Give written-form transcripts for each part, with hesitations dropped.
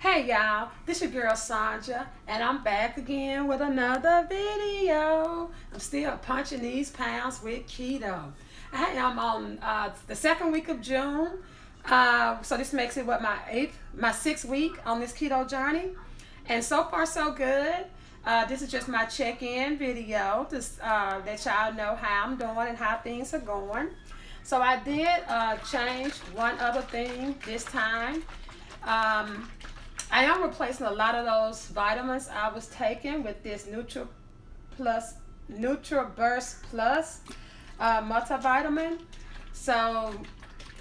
Hey y'all, this your girl Sandra, and I'm back again with another video. I'm still punching these pounds with keto. I am on the second week of June, so this makes it what my sixth week on this keto journey, and so far so good. This is just my check-in video to let y'all know how I'm doing and how things are going. So I did change one other thing this time. I am replacing a lot of those vitamins I was taking with this NutriBurst Plus multivitamin. So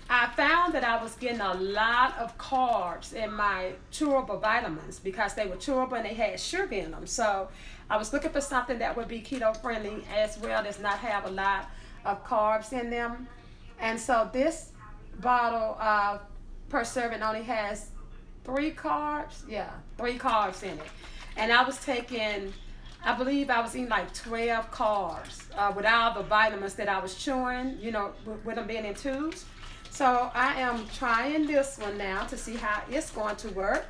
I found that I was getting a lot of carbs in my chewable vitamins because they were chewable and they had sugar in them. So I was looking for something that would be keto friendly as well as not have a lot of carbs in them. And so this bottle per serving only has three carbs. Yeah, three carbs in it. And I was taking, I believe I was eating like 12 carbs with all the vitamins that I was chewing, with them being in tubes. So I am trying this one now to see how it's going to work.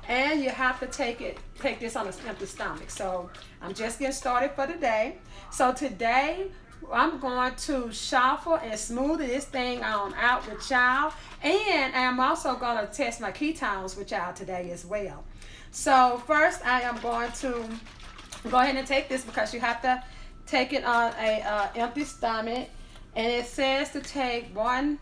And you have to take this on an empty stomach. So I'm just getting started for today. So today I'm going to shuffle and smoothie this thing on out with y'all. And I'm also going to test my ketones with y'all today as well. So first I am going to go ahead and take this because you have to take it on a empty stomach. And it says to take 1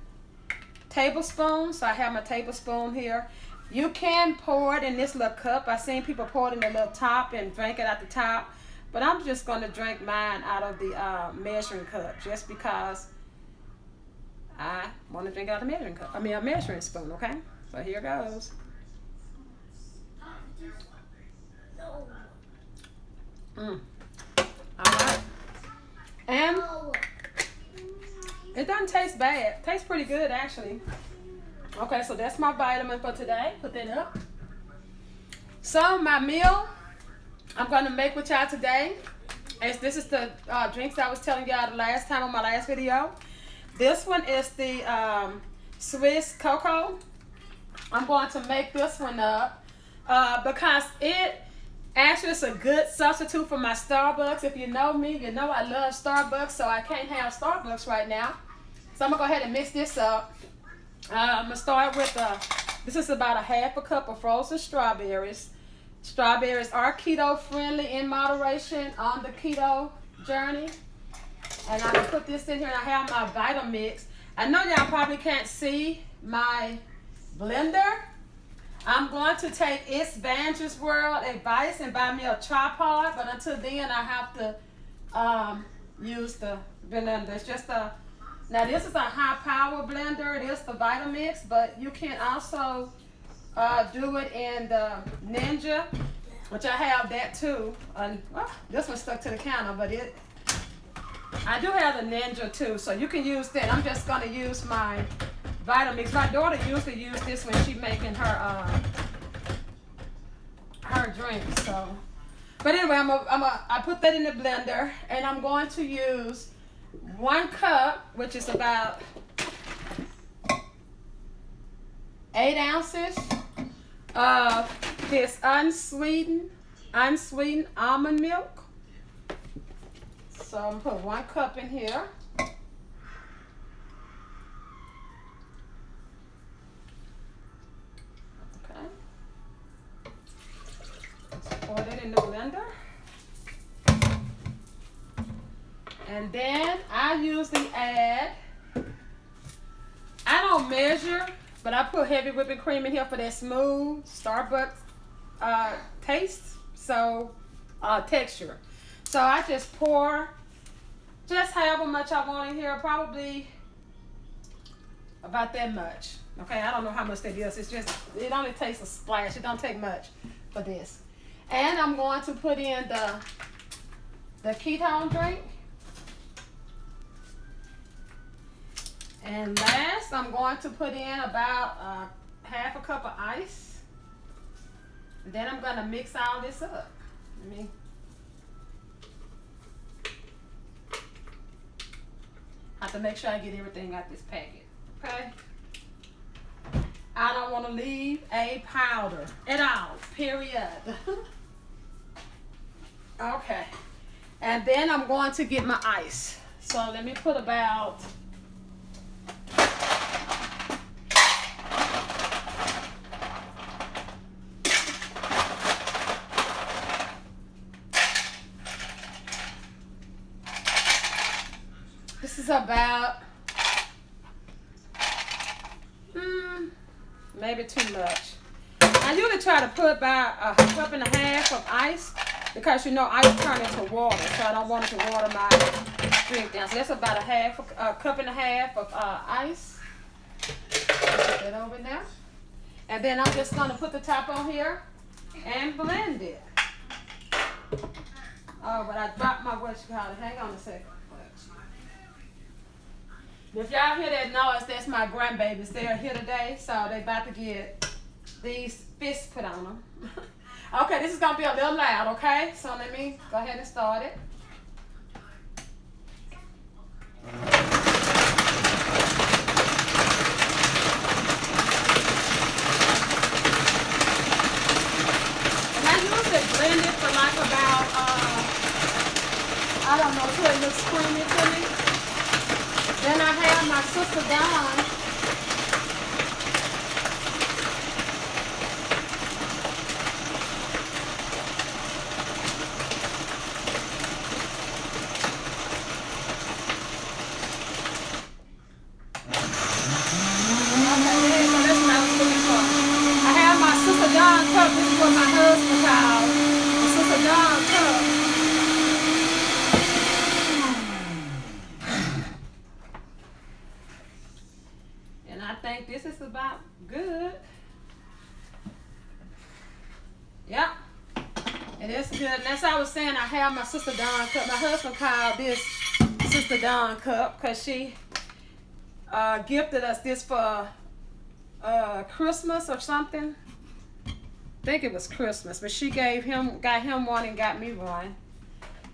tablespoon. So I have my tablespoon here. You can pour it in this little cup. I've seen people pour it in the little top and drink it at the top. But I'm just going to drink mine out of the measuring cup just because I want to drink out of the measuring cup. A measuring spoon, okay? So here goes. All right. And it doesn't taste bad. It tastes pretty good, actually. Okay, so that's my vitamin for today. Put that up. So my meal I'm going to make with y'all today. This is the drinks I was telling y'all the last time on my last video. This one is the Swiss cocoa. I'm going to make this one up because it actually is a good substitute for my Starbucks. If you know me, you know I love Starbucks, so I can't have Starbucks right now. So I'm going to go ahead and mix this up. I'm going to start with, this is about a half a cup of frozen strawberries. Strawberries are keto friendly in moderation on the keto journey. And I'm going to put this in here and I have my Vitamix. I know y'all probably can't see my blender. I'm going to take It's Vange's World advice and buy me a tripod. But until then I have to use the blender. It's just now this is a high power blender. It is the Vitamix, but you can also do it in the Ninja, which I have that too. Well, this one's stuck to the counter, but I do have the Ninja too, so you can use that. I'm just gonna use my Vitamix. My daughter usually uses this when she's making her drinks. So, but anyway, I put that in the blender, and I'm going to use 1 cup, which is about 8 ounces of this unsweetened almond milk. So I'm gonna put 1 cup in here. Okay. Let's pour that in the blender. And then I usually add, I don't measure, but I put heavy whipping cream in here for that smooth Starbucks taste, so texture. So I just pour just however much I want in here, probably about that much. Okay, I don't know how much that is. It's just, it only takes a splash. It don't take much for this. And I'm going to put in the ketone drink. And last, I'm going to put in about half a cup of ice. And then I'm going to mix all this up. I have to make sure I get everything out this packet. Okay? I don't want to leave a powder at all, period. Okay. And then I'm going to get my ice. So let me put about this is about maybe too much. I usually try to put about a cup and a half of ice because you know ice turns into water, so I don't want it to water my drink down. So that's about a cup and a half of ice. Put that over there. And then I'm just going to put the top on here and blend it. Oh, but I dropped my what you call it. Hang on a second. If y'all hear that noise, that's my grandbabies. They are here today, so they about to get these fists put on them. Okay, this is going to be a little loud, okay? So let me go ahead and start it. And I usually blend it for like about, I don't know, till it looks creamy to me. Then I have my sister Dawn. Cup. This is what my husband called the Sister Dawn cup. And I think this is about good. Yep. It is good. And that's how I was saying I have my Sister Dawn cup. My husband called this Sister Dawn cup because she gifted us this for Christmas or something. I think it was Christmas, but she got him one and got me one.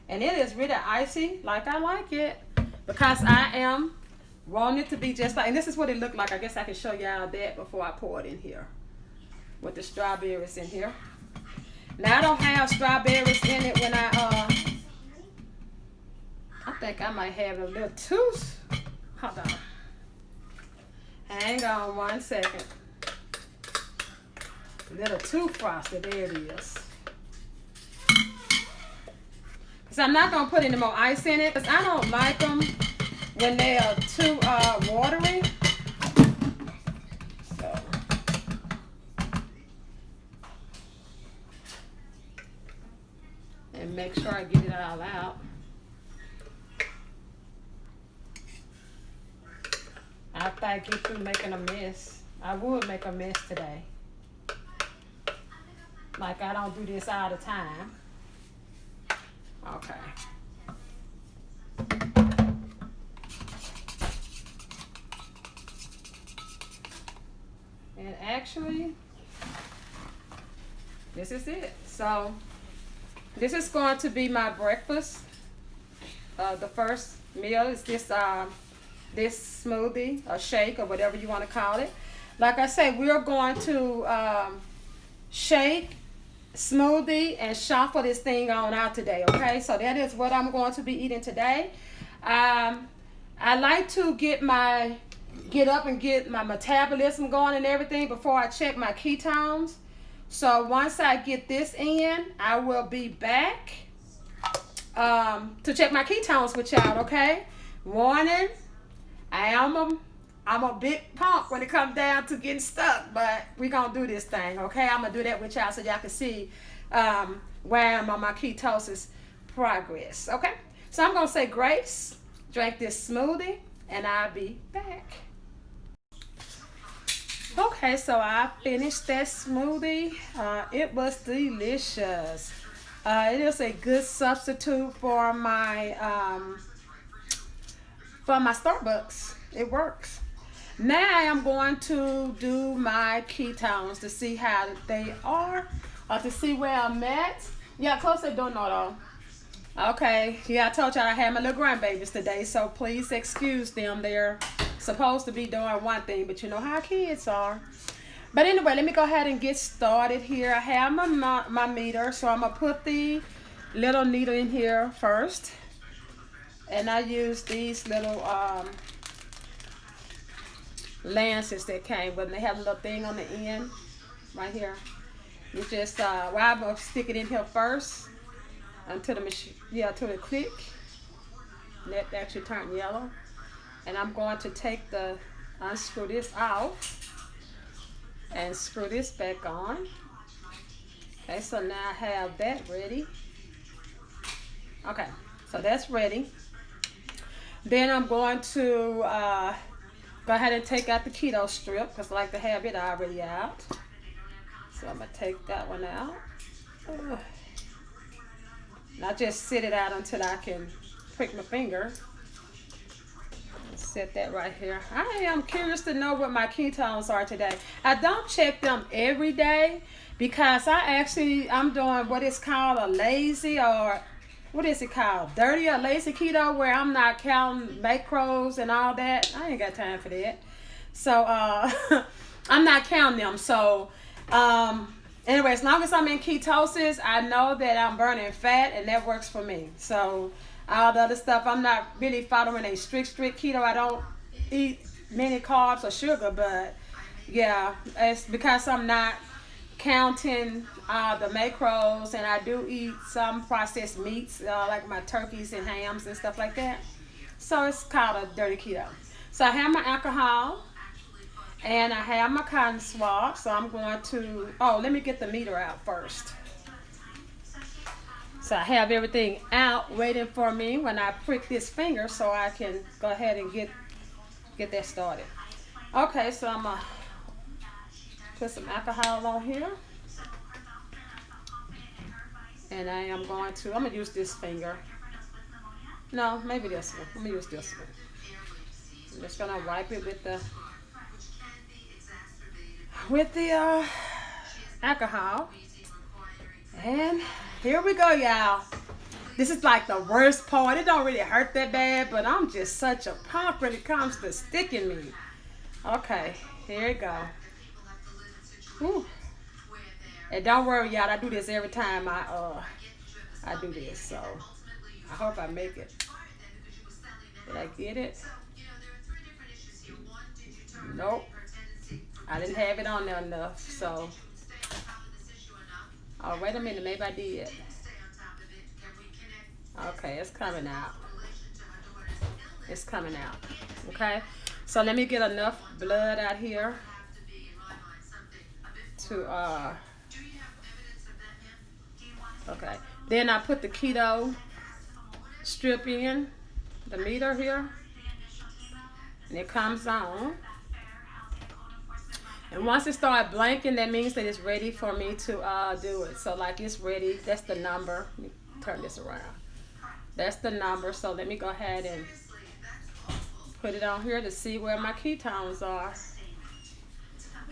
And it is really icy like I like it because I am wanting it to be just like, and this is what it looked like. I guess I can show y'all that before I pour it in here with the strawberries in here. Now I don't have strawberries in it when I think I might have a little too, hold on. Hang on 1 second. A little too frosted, there it is. Because I'm not going to put any more ice in it because I don't like them when they are too watery. So. And make sure I get it all out. After I get through making a mess, I would make a mess today. Like I don't do this all the time. Okay. And actually, this is it. So, this is going to be my breakfast. The first meal is this smoothie, or shake, or whatever you want to call it. Like I say, we're going to shake, smoothie, and shuffle this thing on out today, okay? So that is what I'm going to be eating today. I like to get up and get my metabolism going and everything before I check my ketones. So once I get this in, I will be back to check my ketones with y'all, okay? Warning, I'm a big punk when it comes down to getting stuck, but we're going to do this thing, okay? I'm going to do that with y'all so y'all can see where I am on my ketosis progress, okay? So I'm going to say grace, drink this smoothie, and I'll be back. Okay, so I finished that smoothie. It was delicious. It is a good substitute for my Starbucks. It works. Now I am going to do my ketones to see how they are, or to see where I'm at. Yeah, close that door, no. Okay, yeah, I told y'all I had my little grandbabies today, so please excuse them. They're supposed to be doing one thing, but you know how kids are. But anyway, let me go ahead and get started here. I have my meter, so I'm gonna put the little needle in here first. And I use these little lances that came with them. They have a little thing on the end right here. You just well, I'm gonna stick it in here first until the machine, until it click. Let that actually turn yellow. And I'm going to take the unscrew this off and screw this back on. Okay, so now I have that ready. Okay, so that's ready. Then I'm going to go ahead and take out the keto strip because I like to have it already out. So I'm going to take that one out. And I just sit it out until I can prick my finger. Set that right here. I am curious to know what my ketones are today. I don't check them every day because I'm doing what is called a lazy, or what is it called? Dirty or lazy keto, where I'm not counting macros and all that. I ain't got time for that. So I'm not counting them. So anyway, as long as I'm in ketosis, I know that I'm burning fat, and that works for me. So all the other stuff, I'm not really following a strict keto. I don't eat many carbs or sugar, but yeah, it's because I'm not counting the macros, and I do eat some processed meats, like my turkeys and hams and stuff like that. So it's called a dirty keto. So I have my alcohol, and I have my cotton swab. So I'm going to, let me get the meter out first. So I have everything out waiting for me when I prick this finger, so I can go ahead and get that started. Okay, so I'm going to put some alcohol on here. And I'm going to use this finger. No, maybe this one. I'm going to use this one. I'm just going to wipe it with the alcohol. And here we go, y'all. This is like the worst part. It don't really hurt that bad, but I'm just such a punk when it comes to sticking me. Okay, here we go. Whew. And don't worry, y'all. I do this every time I do this. So I hope I make it. Did I get it? Nope. I didn't have it on there enough. So. Oh, wait a minute. Maybe I did. Okay, it's coming out. It's coming out. Okay. So let me get enough blood out here to okay. Then I put the keto strip in the meter here, and it comes on. And once it starts blanking, that means that it's ready for me to do it. So like it's ready. That's the number. Let me turn this around. That's the number. So let me go ahead and put it on here to see where my ketones are.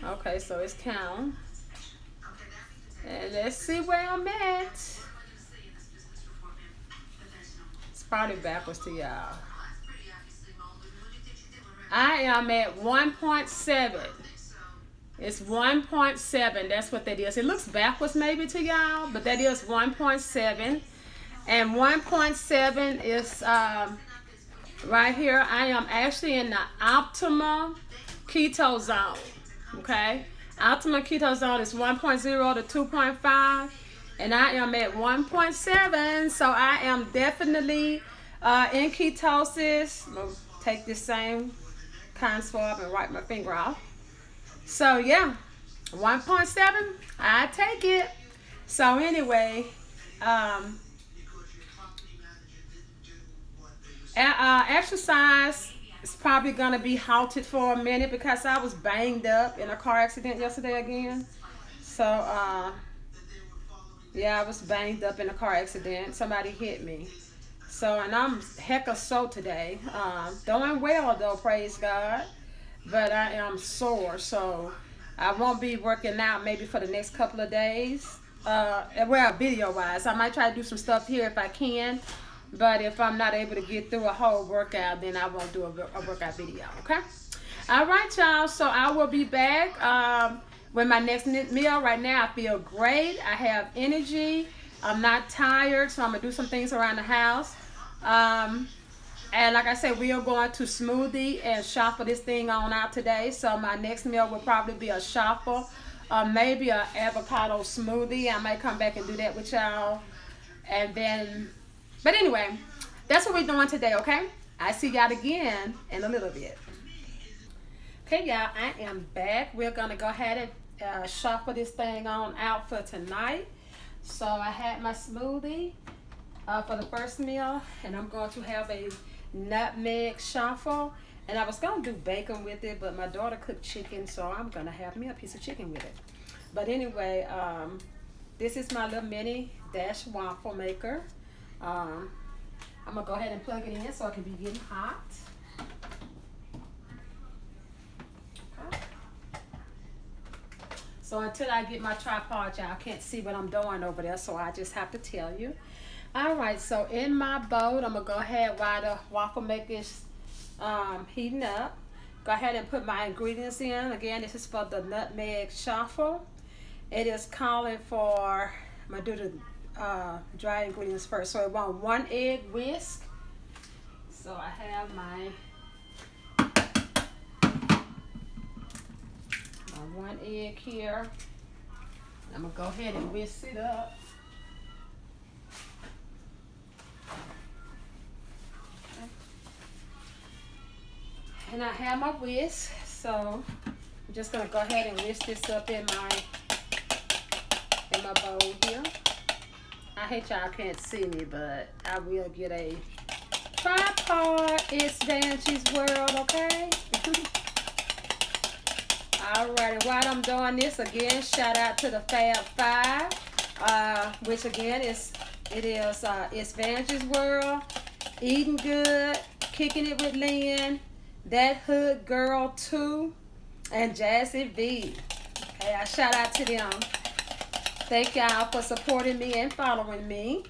Okay, so it's counting. And let's see where I'm at. It's probably backwards to y'all. I am at 1.7. It's 1.7. That's what that is. It looks backwards maybe to y'all, but that is 1.7. And 1.7 is right here. I am actually in the optimal keto zone. Okay? Optimal keto zone is 1.0 to 2.5. And I am at 1.7. So I am definitely in ketosis. I'm going to take this same cotton swab and wipe my finger off. So yeah, 1.7, I take it. So anyway, exercise is probably going to be halted for a minute because I was banged up in a car accident yesterday again. So yeah, I was banged up in a car accident. Somebody hit me. So, and I'm hecka sore today. Doing well though, praise God. But I am sore, so I won't be working out maybe for the next couple of days. Well, video-wise, I might try to do some stuff here if I can. But if I'm not able to get through a whole workout, then I won't do a workout video, okay? All right, y'all. So I will be back with my next meal. Right now, I feel great. I have energy. I'm not tired, so I'm going to do some things around the house. And like I said, we are going to Smoothie and shuffle this thing on out today. So my next meal will probably be a shuffle, maybe an avocado smoothie. I might come back and do that with y'all. And then, but anyway, that's what we're doing today, okay? I see y'all again in a little bit. Okay, y'all, I am back. We're going to go ahead and shuffle this thing on out for tonight. So I had my smoothie for the first meal, and I'm going to have a nutmeg shuffle. And I was going to do bacon with it, but my daughter cooked chicken, so I'm going to have me a piece of chicken with it. But anyway, this is my little mini dash waffle maker. I'm going to go ahead and plug it in so it can be getting hot. So until I get my tripod, y'all can't see what I'm doing over there, so I just have to tell you. All right, so in my bowl, I'm going to go ahead while the waffle maker is heating up. Go ahead and put my ingredients in. Again, this is for the nutmeg shuffle. It is calling for, I'm going to do the dry ingredients first. So I want 1 egg whisk. So I have my 1 egg here. I'm going to go ahead and whisk it up. Okay. And I have my whisk, so I'm just going to go ahead and whisk this up in my bowl here. I hate y'all can't see me, but I will get a tripod. It's Vanjie's World, okay? Alright, and while I'm doing this, again, shout out to the Fab Five, which again it's Vanjie's World, Eating Good, Kicking It with Lynn, That Hood Girl 2, and Jazzy V. Okay, I shout out to them. Thank y'all for supporting me and following me.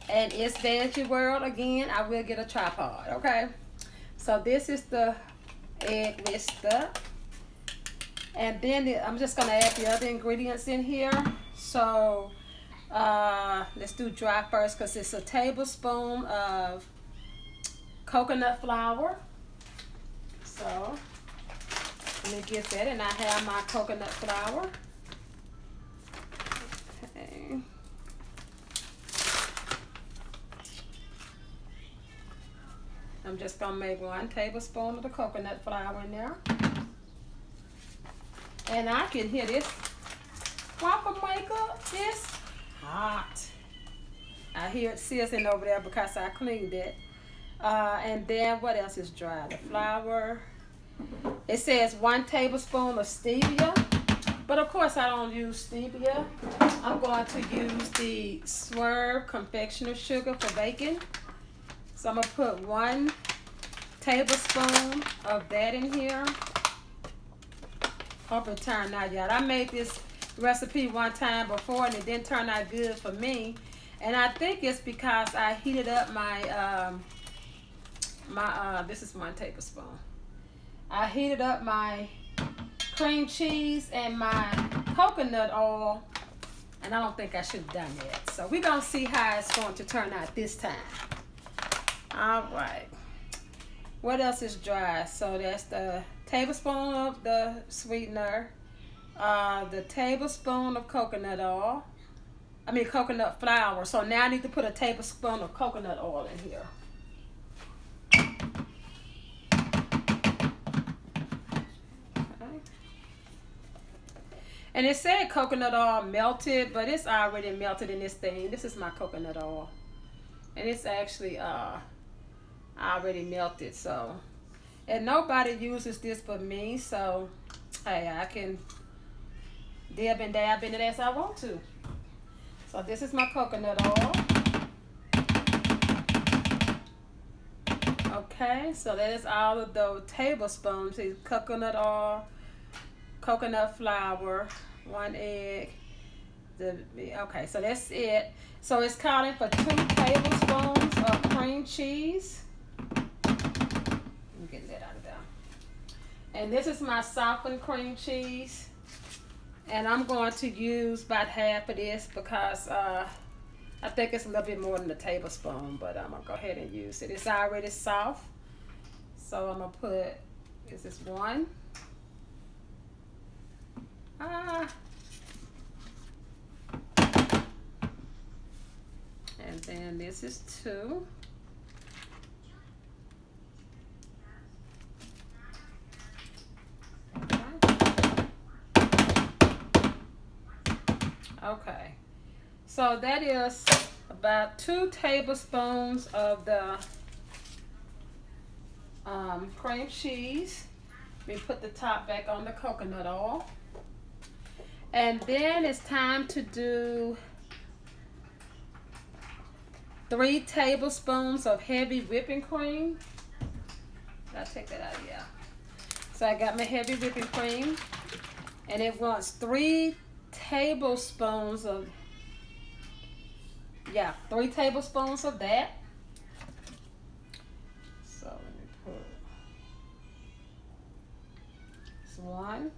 And it's Vanjie World again. I will get a tripod, okay? So this is the egg whisker. And then I'm just going to add the other ingredients in here. So let's do dry first because it's a tablespoon of coconut flour. So let me get that. And I have my coconut flour. Okay. I'm just going to make 1 tablespoon of the coconut flour in there. And I can hear this waffle maker is hot. I hear it sizzling over there because I cleaned it. And then what else is dry? The flour. It says 1 tablespoon of stevia. But of course I don't use stevia. I'm going to use the Swerve confectioner sugar for baking. So I'm going to put 1 tablespoon of that in here. Hope it turned out, y'all. I made this recipe one time before and it didn't turn out good for me. And I think it's because I heated up my, this is 1 tablespoon. I heated up my cream cheese and my coconut oil, and I don't think I should have done that. So we're going to see how it's going to turn out this time. All right. What else is dry? So that's the tablespoon of the sweetener, the tablespoon of coconut flour. So now I need to put a tablespoon of coconut oil in here. Okay. And it said coconut oil melted, but it's already melted in this thing. This is my coconut oil. And it's actually already melted, so. And nobody uses this but me, so hey, I can dib and dab in it as I want to. So this is my coconut oil. Okay, so that is all of the tablespoons. See, coconut oil, coconut flour, 1 egg. Okay, so that's it. So it's calling for 2 tablespoons of cream cheese. Getting that out of there. And this is my softened cream cheese. And I'm going to use about half of this because I think it's a little bit more than a tablespoon, but I'm going to go ahead and use it. It's already soft. So I'm going to put, this is one. And then this is two. Okay, so that is about 2 tablespoons of the cream cheese. We put the top back on the coconut oil. And then it's time to do 3 tablespoons of heavy whipping cream. I'll take that out, yeah. So I got my heavy whipping cream, and it wants 3 tablespoons of, 3 tablespoons of that. So let me put this 1,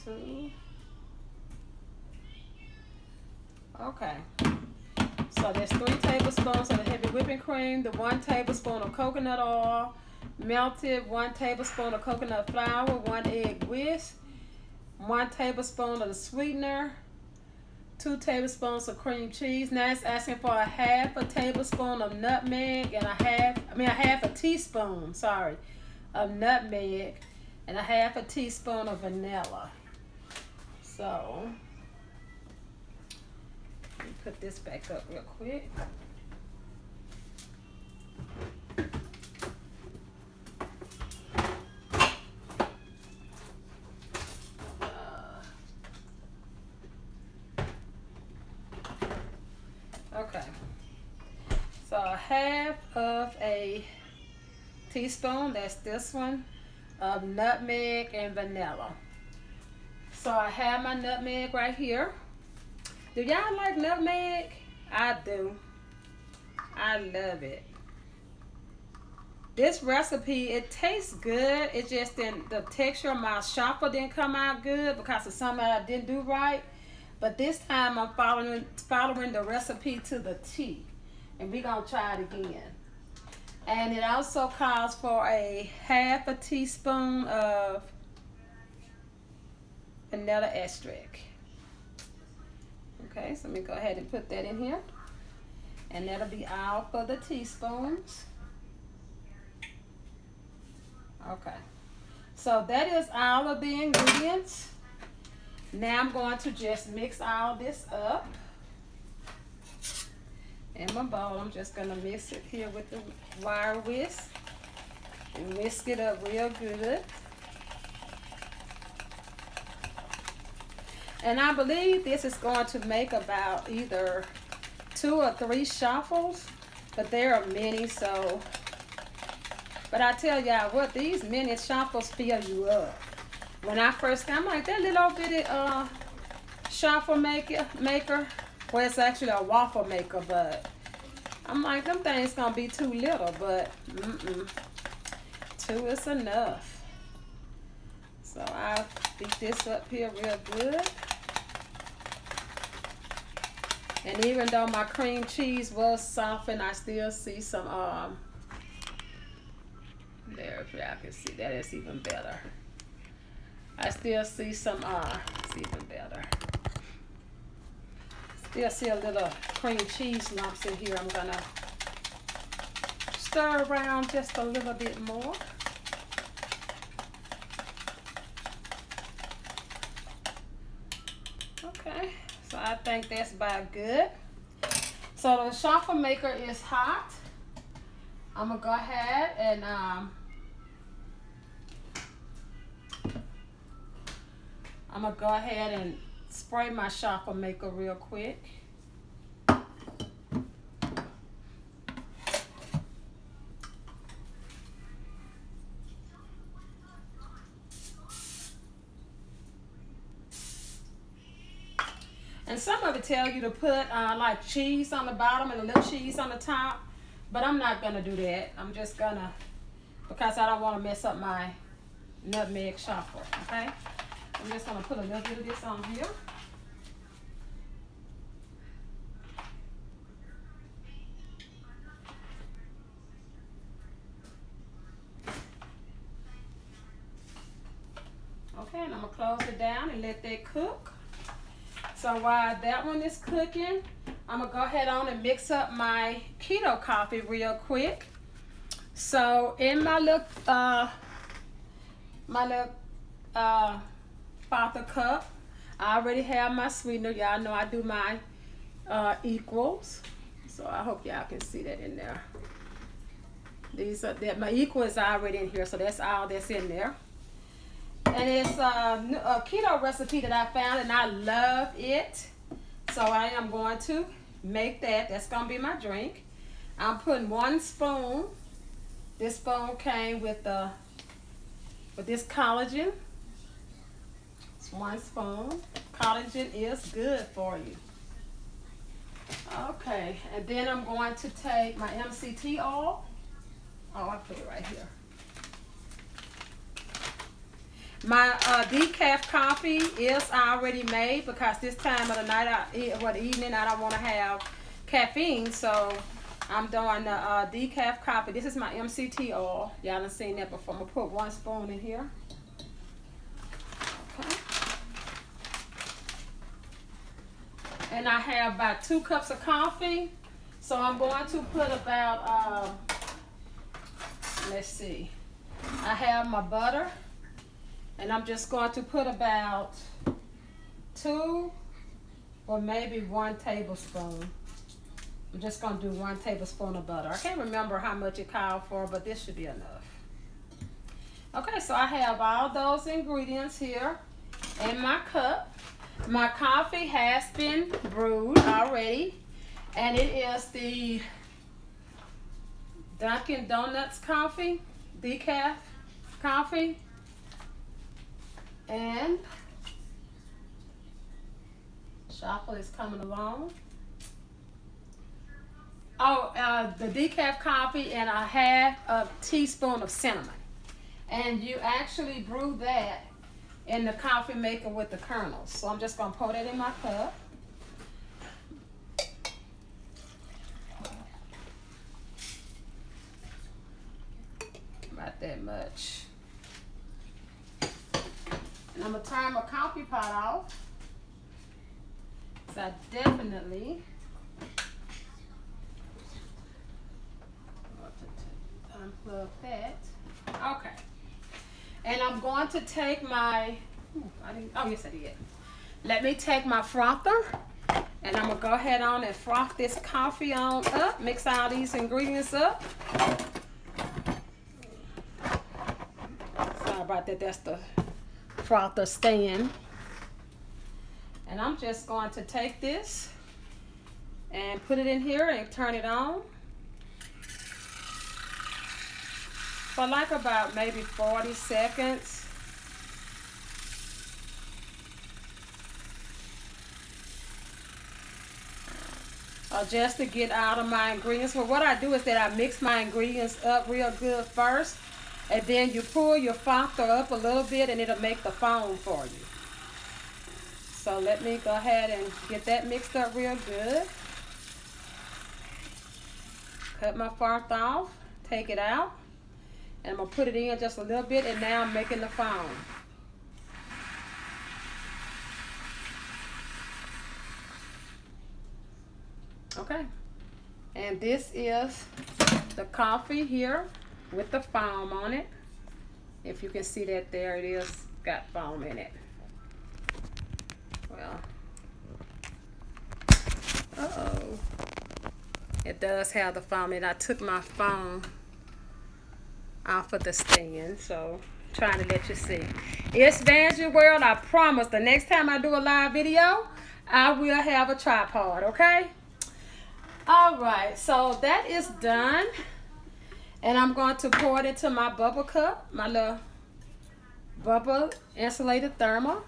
2. Okay. So there's 3 tablespoons of the heavy whipping cream, the 1 tablespoon of coconut oil, melted 1 tablespoon of coconut flour, 1 egg whisk, 1 tablespoon of the sweetener, 2 tablespoons of cream cheese. Now it's asking for a half a tablespoon of nutmeg and a half a teaspoon, of nutmeg and a half a teaspoon of vanilla. So let me put this back up real quick. Okay, so a half of a teaspoon, that's this one, of nutmeg and vanilla. So I have my nutmeg right here. Do y'all like nutmeg? I do. I love it. This recipe, it tastes good. It just didn't, the texture of my shuffle didn't come out good because of something I didn't do right. But this time I'm following the recipe to the T. And we're going to try it again. And it also calls for a half a teaspoon of vanilla extract. Okay, so let me go ahead and put that in here. And that'll be all for the teaspoons. Okay, so that is all of the ingredients. Now I'm going to just mix all this up in my bowl. I'm just going to mix it here with the wire whisk and whisk it up real good. And I believe this is going to make about either 2 or 3 shuffles, but there are many, so. But I tell y'all what, these mini shuffles fill you up. When I first got, I'm like, that little bitty shuffle maker, well, it's actually a waffle maker, but I'm like, them things gonna be too little, but 2 is enough. So I'll beat this up here real good. And even though my cream cheese was softened, I still see some, there, if y'all can see, that is even better. I still see some, it's even better. Still see a little cream cheese lumps in here. I'm gonna stir around just a little bit more. Okay, so I think that's about good. So the shuffle maker is hot. I'm gonna go ahead and spray my shuffle maker real quick. And some of it tell you to put like cheese on the bottom and a little cheese on the top, but I'm not gonna do that. I'm just gonna, because I don't want to mess up my nutmeg shuffle, okay? I'm just gonna put a little bit of this on here. Okay, and I'm gonna close it down and let that cook. So while that one is cooking, I'm gonna go ahead on and mix up my keto coffee real quick. So in my little frother cup, I already have my sweetener. Y'all know I do my equals. So I hope y'all can see that in there. These are that my equal is already in here, so that's all that's in there. And it's a keto recipe that I found, and I love it. So I am going to make that. That's going to be my drink. I'm putting 1 spoon. This spoon came with this collagen. It's 1 spoon. Collagen is good for you. Okay, and then I'm going to take my MCT oil. Oh, I put it right here. My decaf coffee is already made because this time of the night, the evening, I don't want to have caffeine, so I'm doing the decaf coffee. This is my MCT oil. Y'all done seen that before. I'm gonna put 1 spoon in here. Okay. And I have about 2 cups of coffee, so I'm going to put about let's see. I have my butter. And I'm just going to put about 2 or maybe 1 tablespoon. I'm just going to do 1 tablespoon of butter. I can't remember how much it called for, but this should be enough. Okay, so I have all those ingredients here in my cup. My coffee has been brewed already, and it is the Dunkin' Donuts coffee, decaf coffee. And Chaffles is coming along. Oh, the decaf coffee and a half a teaspoon of cinnamon. And you actually brew that in the coffee maker with the kernels. So I'm just going to pour that in my cup. About that much. And I'm going to turn my coffee pot off. So I definitely want to unplug that. Okay. And I'm going to take my, yes I did. Let me take my frother, and I'm going to go ahead on and froth this coffee on up. Mix all these ingredients up. Sorry about that, that's the frother stand. And I'm just going to take this and put it in here and turn it on for like about maybe 40 seconds. Just to get out of my ingredients. Well, what I do is that I mix my ingredients up real good first, and then you pull your frother up a little bit and it'll make the foam for you. So let me go ahead and get that mixed up real good. Cut my frother off, take it out, and I'm going to put it in just a little bit, and now I'm making the foam. Okay, and this is the coffee here with the foam on it. If you can see that, there it is, got foam in it. Well, it does have the foam, and I took my foam off of the stand, so I'm trying to let you see. It's Vanjie World. I promise the next time I do a live video, I will have a tripod, okay? All right, so that is done, and I'm going to pour it into my bubble cup, my little bubble insulated thermal.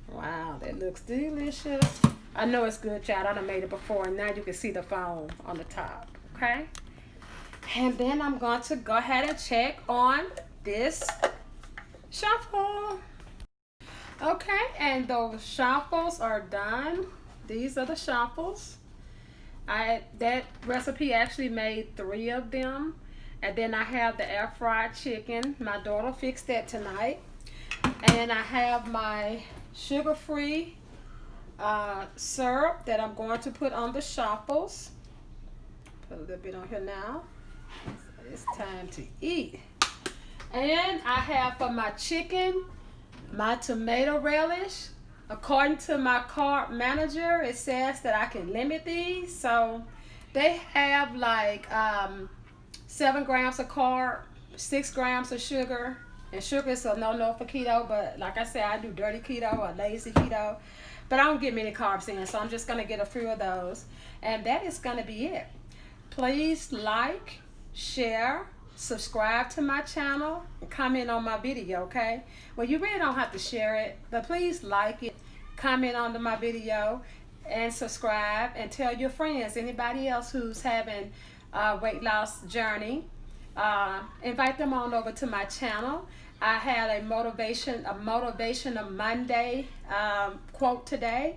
Wow, that looks delicious. I know it's good, child. I done made it before, and now you can see the foam on the top, okay? And then I'm going to go ahead and check on this shuffle. Okay, and those shuffles are done. These are the shuffles. That recipe actually made 3 of them. And then I have the air fried chicken. My daughter fixed that tonight. And I have my sugar-free syrup that I'm going to put on the shuffles. Put a little bit on here now. So it's time to eat. And I have for my chicken, my tomato relish. According to my card manager, it says that I can limit these. So they have like 7 grams of carb, 6 grams of sugar. And sugar is a no-no for keto, but like I said, I do dirty keto or lazy keto. But I don't get many carbs in, so I'm just going to get a few of those. And that is going to be it. Please like, share, subscribe to my channel, and comment on my video, okay? Well, you really don't have to share it, but please like it, comment on my video, and subscribe, and tell your friends, anybody else who's having a weight loss journey. Invite them on over to my channel. I had a motivation of Monday quote today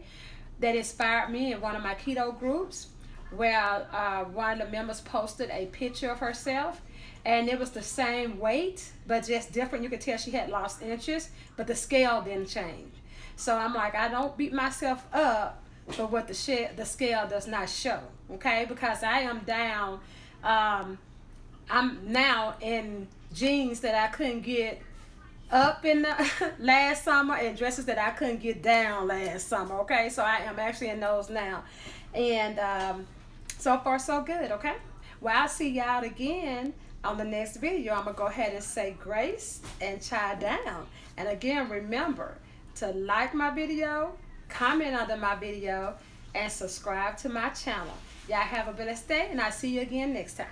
that inspired me in one of my keto groups, where one of the members posted a picture of herself, and it was the same weight but just different. You could tell she had lost inches, but the scale didn't change. So I'm like, I don't beat myself up for what the scale does not show, okay? Because I am down. I'm now in jeans that I couldn't get up in the last summer, and dresses that I couldn't get down last summer, okay? So I am actually in those now. And so far so good, okay? Well, I'll see y'all again on the next video. I'm gonna go ahead and say grace and chai down. And again, remember to like my video, comment under my video, and subscribe to my channel. Y'all have a blessed day, and I'll see you again next time.